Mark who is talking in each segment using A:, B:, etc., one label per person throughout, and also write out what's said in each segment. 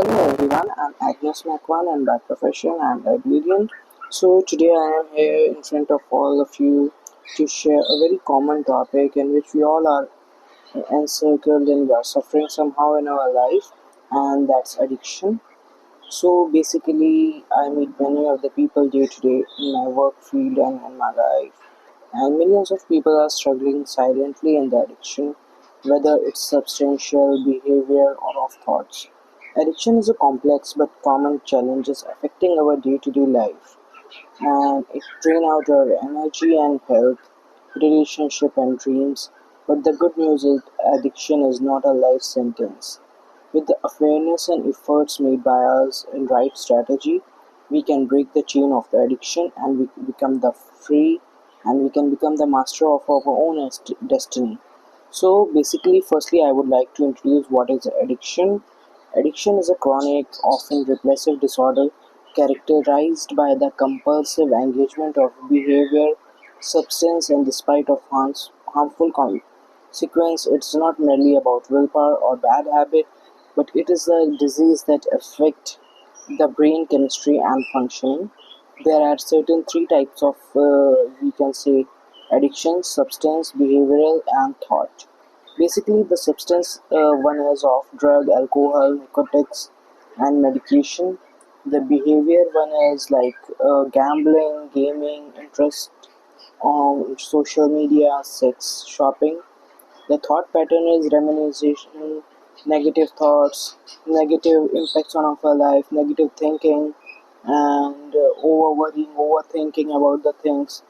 A: Hello everyone, I'm Agnes Makwan and by profession I'm librarian. So today I am here in front of all of you to share a very common topic in which we all are encircled and we are suffering somehow in our life, and that's addiction. So basically I meet many of the people day to day in my work field and in my life, and millions of people are struggling silently in the addiction, whether it's substantial behavior or of thoughts. Addiction is a complex but common challenge affecting our day-to-day life, and it drains out our energy and health, relationship and dreams. But the good news is addiction is not a life sentence. With the awareness and efforts made by us and right strategy, we can break the chain of the addiction and we become the free and we can become the master of our own destiny. So basically, firstly, I would like to introduce what is addiction. Addiction is a chronic, often repressive disorder characterized by the compulsive engagement of behavior, substance, and despite of harmful consequence. It's not merely about willpower or bad habit, but it is a disease that affects the brain chemistry and functioning. There are certain three types of, we can say, addiction: substance, behavioral, and thought. Basically, the substance one is of drug, alcohol, narcotics, and medication. The behavior one is like gambling, gaming, interest on social media, sex, shopping. The thought pattern is rumination, negative thoughts, negative impacts on our life, negative thinking, and over worrying, overthinking about the things.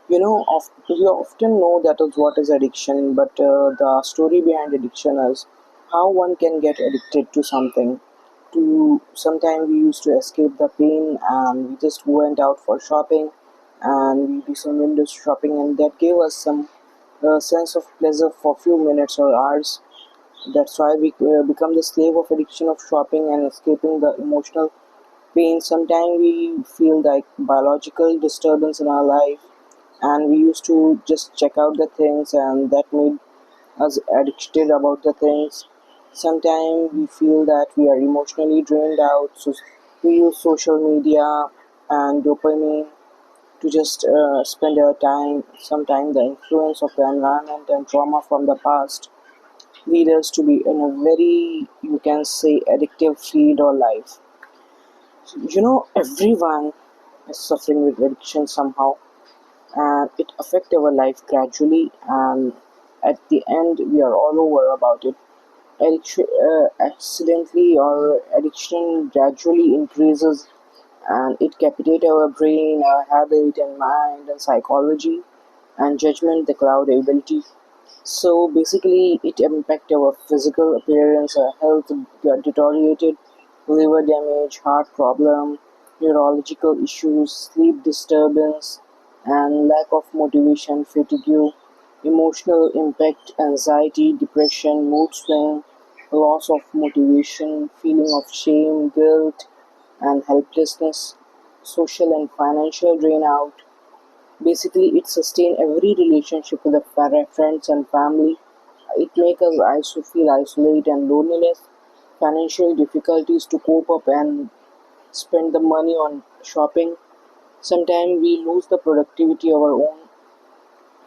A: We often know that is what is addiction, but the story behind addiction is how one can get addicted to something. To sometime we used to escape the pain, and we just went out for shopping, and we do some window shopping, and that gave us some sense of pleasure for few minutes or hours. That's why we become the slave of addiction of shopping and escaping the emotional pain. Sometimes we feel like biological disturbance in our life, and we used to just check out the things, and that made us addicted about the things. Sometimes we feel that we are emotionally drained out, so we use social media and dopamine to just spend our time. Sometimes the influence of the environment and trauma from the past lead us to be in a very, you can say, addictive field or life. Everyone is suffering with addiction somehow, and it affect our life gradually, and at the end we are all over about it. Addiction accidentally or addiction gradually increases, and it capitate our brain, our habit and mind and psychology and judgment, the cloud ability. So basically it impact our physical appearance, our health got deteriorated, liver damage, heart problem, neurological issues, sleep disturbance, and lack of motivation, fatigue, emotional impact, anxiety, depression, mood swing, loss of motivation, feeling of shame, guilt, and helplessness, social and financial drain out. Basically, it sustain every relationship with the friends and family. It makes us feel isolated and loneliness, financial difficulties to cope up and spend the money on shopping. Sometimes we lose the productivity of our own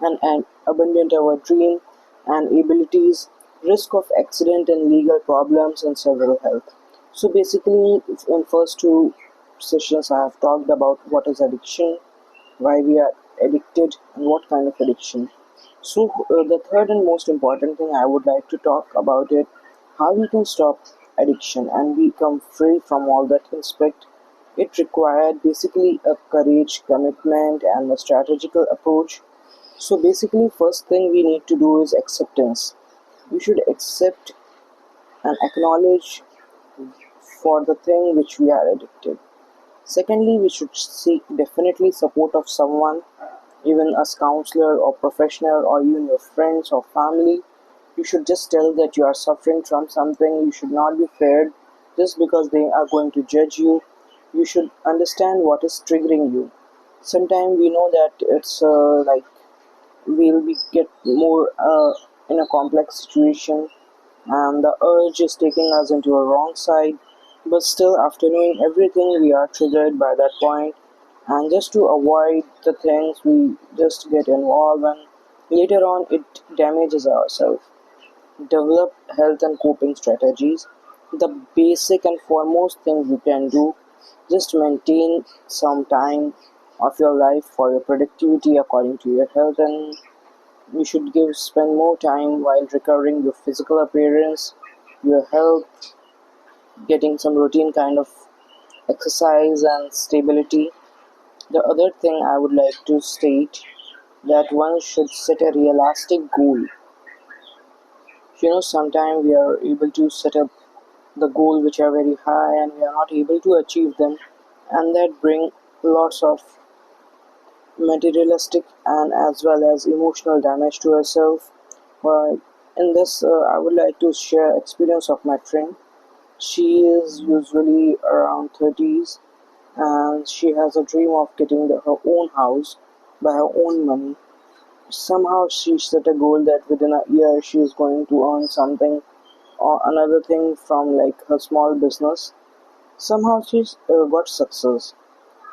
A: and abandon our dream and abilities, risk of accident and legal problems and several health. So basically, in first two sessions, I have talked about what is addiction, why we are addicted, and what kind of addiction. So the third and most important thing I would like to talk about it, how we can stop addiction and become free from all that aspect. It required basically a courage, commitment, and a strategical approach. So basically, first thing we need to do is acceptance. We should accept and acknowledge for the thing which we are addicted. Secondly, we should seek definitely support of someone, even as counselor or professional or even your friends or family. You should just tell that you are suffering from something. You should not be feared just because they are going to judge you. You should understand what is triggering you. Sometimes we know that it's like we'll be get more in a complex situation, and the urge is taking us into a wrong side. But still, after knowing everything, we are triggered by that point, and just to avoid the things, we just get involved, and later on, it damages ourselves. Develop health and coping strategies. The basic and foremost thing you can do, just maintain some time of your life for your productivity according to your health, and you should give spend more time while recovering your physical appearance, your health, getting some routine kind of exercise and stability. The other thing I would like to state that one should set a realistic goal. Sometimes we are able to set up the goal which are very high and we are not able to achieve them, and that bring lots of materialistic and as well as emotional damage to ourselves. But in this, I would like to share experience of my friend. She is usually around 30s and she has a dream of getting her own house by her own money. Somehow she set a goal that within a year she is going to earn something or another thing from like her small business. Somehow she's got success,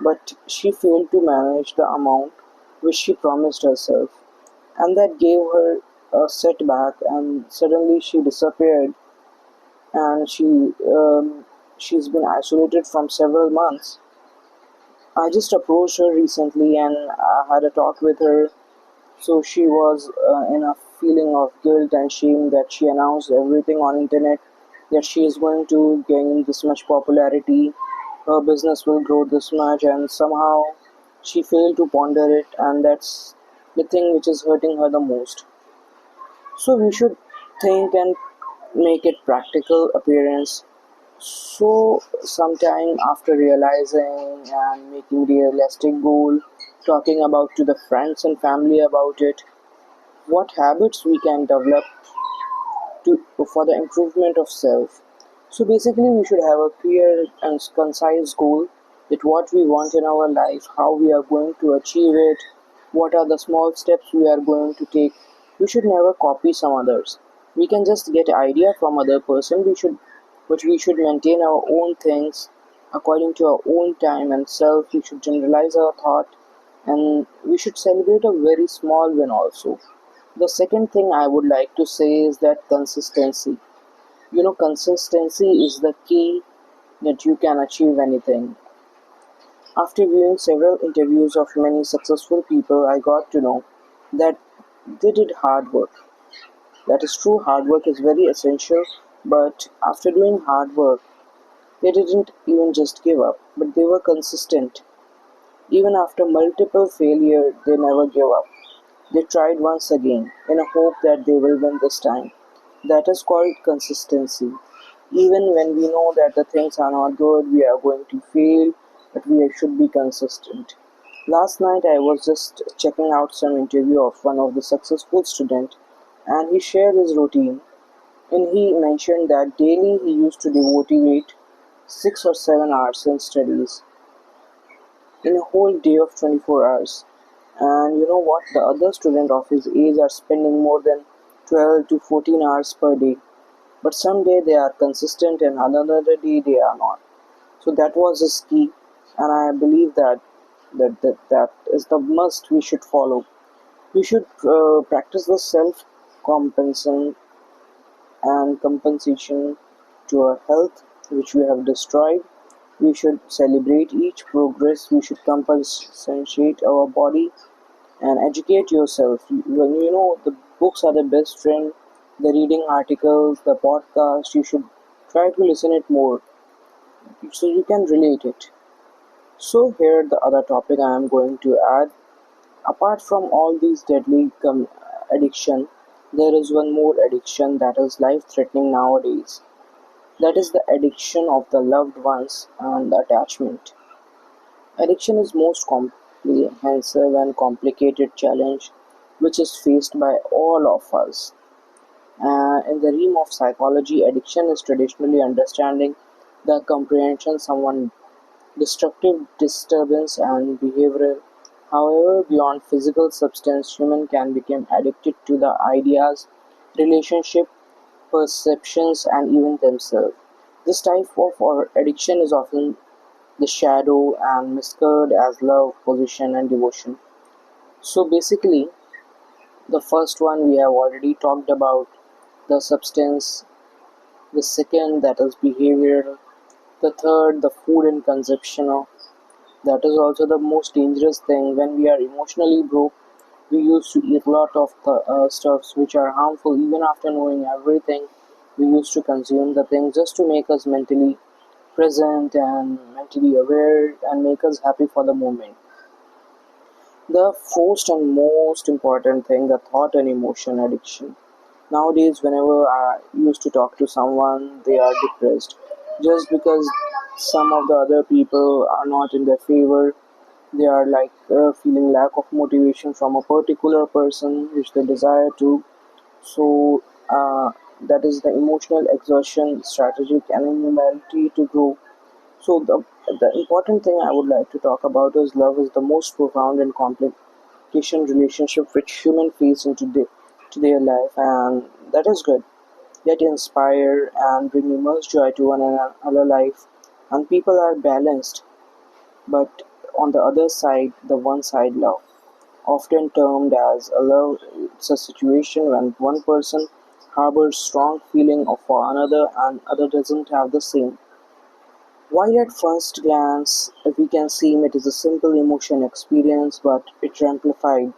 A: but she failed to manage the amount which she promised herself, and that gave her a setback. And suddenly she disappeared, and she's been isolated from several months. I just approached her recently, and I had a talk with her. So she was in a feeling of guilt and shame that she announced everything on internet that she is going to gain this much popularity, her business will grow this much, and somehow she failed to ponder it, and that's the thing which is hurting her the most. So we should think and make it practical appearance. So sometime after realizing and making realistic goal, talking about to the friends and family about it, what habits we can develop to for the improvement of self. So basically, we should have a clear and concise goal that what we want in our life, how we are going to achieve it, what are the small steps we are going to take. We should never copy some others. We can just get idea from other person. But we should maintain our own things according to our own time and self. We should generalize our thought, and we should celebrate a very small win also. The second thing I would like to say is that consistency. Consistency is the key that you can achieve anything. After viewing several interviews of many successful people, I got to know that they did hard work. That is true, hard work is very essential, but after doing hard work, they didn't even just give up, but they were consistent. Even after multiple failures, they never gave up. They tried once again in a hope that they will win this time. That is called consistency. Even when we know that the things are not good, we are going to fail, but we should be consistent. Last night I was just checking out some interview of one of the successful student, and he shared his routine, and he mentioned that daily he used to devote 6 or 7 hours in studies in a whole day of 24 hours. And you know what? The other students of his age are spending more than 12 to 14 hours per day. But some day they are consistent and another day they are not. So that was his key, and I believe that is the must we should follow. We should practice the self compensation and compensation to our health, which we have destroyed. We should celebrate each progress. We should compensate our body and educate yourself. When you know the books are the best friend, the reading articles, the podcast, you should try to listen it more so you can relate it. So here the other topic I am going to add. Apart from all these deadly addiction, there is one more addiction that is life threatening nowadays. That is the addiction of the loved ones and attachment. Addiction is most comprehensive and complicated challenge which is faced by all of us. In the realm of psychology, addiction is traditionally understanding the comprehension someone destructive disturbance and behavioral. However, beyond physical substance, human can become addicted to the ideas, relationship, perceptions, and even themselves. This type of or addiction is often the shadow and masquerade as love, position, and devotion. So basically, the first one we have already talked about the substance, the second that is behavior, the third the food and consumption of. That is also the most dangerous thing. When we are emotionally broke, we used to eat a lot of the stuffs which are harmful. Even after knowing everything, we used to consume the things just to make us mentally present and mentally aware and make us happy for the moment. The first and most important thing, the thought and emotion addiction. Nowadays, whenever I used to talk to someone, they are depressed just because some of the other people are not in their favor. They are like feeling lack of motivation from a particular person which they desire to. So that is the emotional exhaustion, strategic and inability to grow. So the important thing I would like to talk about is love is the most profound and complication relationship which human face to their life, and that is good. Yet inspire and bring immense joy to one another life, and people are balanced. But on the other side, the one-side love, often termed as a love, it's a situation when one person harbors strong feeling for another and other doesn't have the same. While at first glance we can seem it is a simple emotion experience, but it's amplified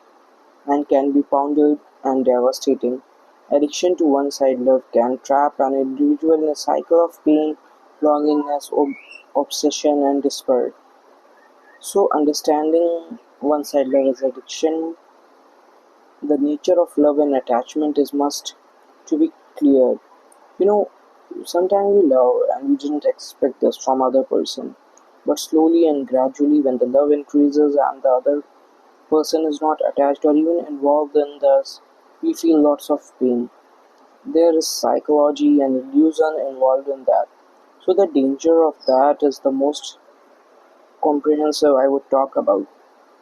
A: and can be pounded and devastating. Addiction to one-side love can trap an individual in a cycle of pain, loneliness, obsession, and despair. So, understanding one-side love as addiction, the nature of love and attachment is must to be clear. You know, sometimes we love and we didn't expect this from other person, but slowly and gradually, when the love increases and the other person is not attached or even involved in this, we feel lots of pain. There is psychology and illusion involved in that. So the danger of that is the most comprehensive I would talk about.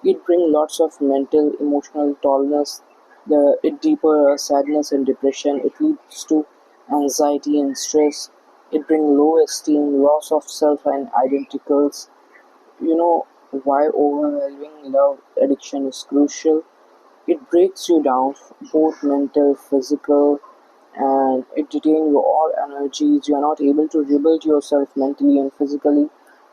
A: It brings lots of mental, emotional tollness, the it deeper sadness and depression. It leads to anxiety and stress. It brings low esteem, loss of self and identicals. You know why overwhelming love addiction is crucial. It breaks you down, both mental, physical, and it detains your all energies. You are not able to rebuild yourself mentally and physically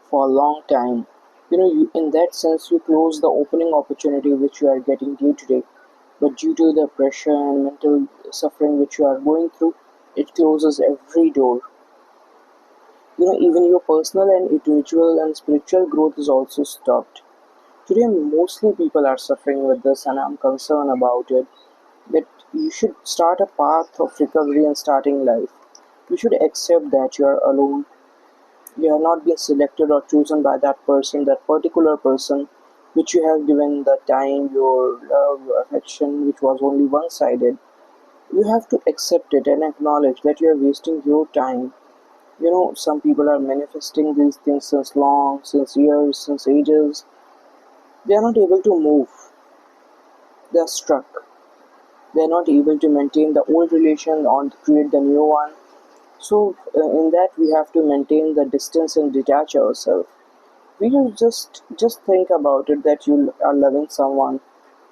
A: for a long time. In that sense, you close the opening opportunity which you are getting day to day. But due to the pressure and mental suffering which you are going through, it closes every door. Even your personal and individual and spiritual growth is also stopped. Today, mostly people are suffering with this, and I'm concerned about it. That you should start a path of recovery and starting life. You should accept that you are alone. You have not been selected or chosen by that person, that particular person, which you have given the time, your love, your affection, which was only one sided. You have to accept it and acknowledge that you are wasting your time. Some people are manifesting these things since years, since ages. They are not able to move, they are stuck. They are not able to maintain the old relation or create the new one. So, in that, we have to maintain the distance and detach ourselves. We should just think about it that you are loving someone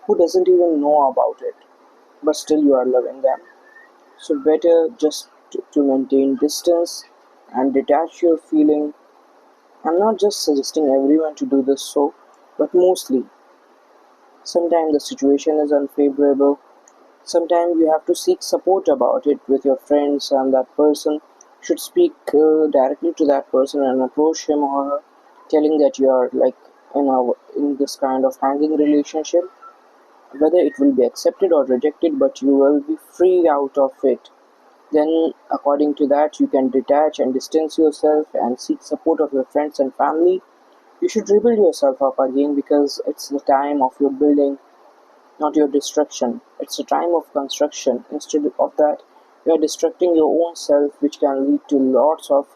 A: who doesn't even know about it, but still you are loving them. So, better just to maintain distance and detach your feeling. I'm not just suggesting everyone to do this so, but mostly. Sometimes the situation is unfavorable. Sometimes you have to seek support about it with your friends, and that person should speak directly to that person and approach him or her, telling that you are like in this kind of hanging relationship, whether it will be accepted or rejected, but you will be free out of it. Then, according to that, you can detach and distance yourself and seek support of your friends and family. You should rebuild yourself up again because it's the time of your building, not your destruction. It's a time of construction. Instead of that, you are destructing your own self, which can lead to lots of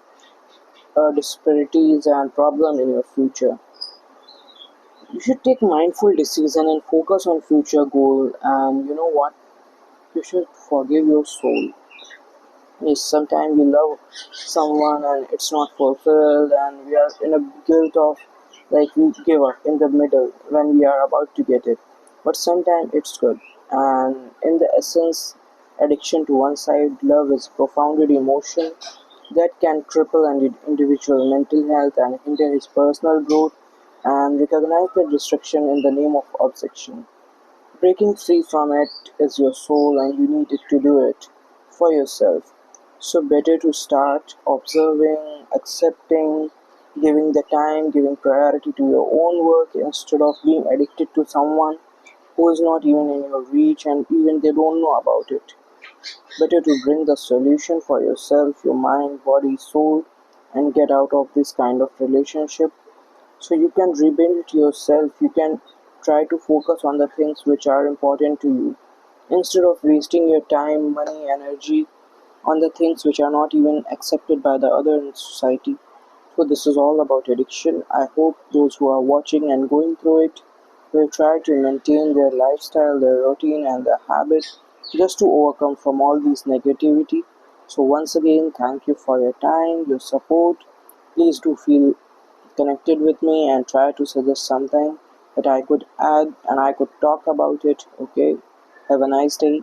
A: disparities and problem in your future. You should take mindful decision and focus on future goal. And you know what? You should forgive your soul. Yes, sometimes we love someone and it's not fulfilled, and we are in a guilt of like we give up in the middle when we are about to get it. But sometimes it's good, and in the essence, addiction to one side love is profounded emotion that can cripple an individual mental health and hinder his personal growth, and recognize the destruction in the name of obsession. Breaking free from it is your soul, and you need it to do it for yourself. So, better to start observing, accepting, giving the time, giving priority to your own work instead of being addicted to someone who is not even in your reach and even they don't know about it. Better to bring the solution for yourself, your mind, body, soul, and get out of this kind of relationship so you can rebuild yourself. You can try to focus on the things which are important to you instead of wasting your time, money, energy on the things which are not even accepted by the other in society. So this is all about addiction. I hope those who are watching and going through it will try to maintain their lifestyle, their routine, and their habits just to overcome from all these negativity. So once again, thank you for your time, your support. Please do feel connected with me and try to suggest something that I could add and I could talk about it. Okay, have a nice day.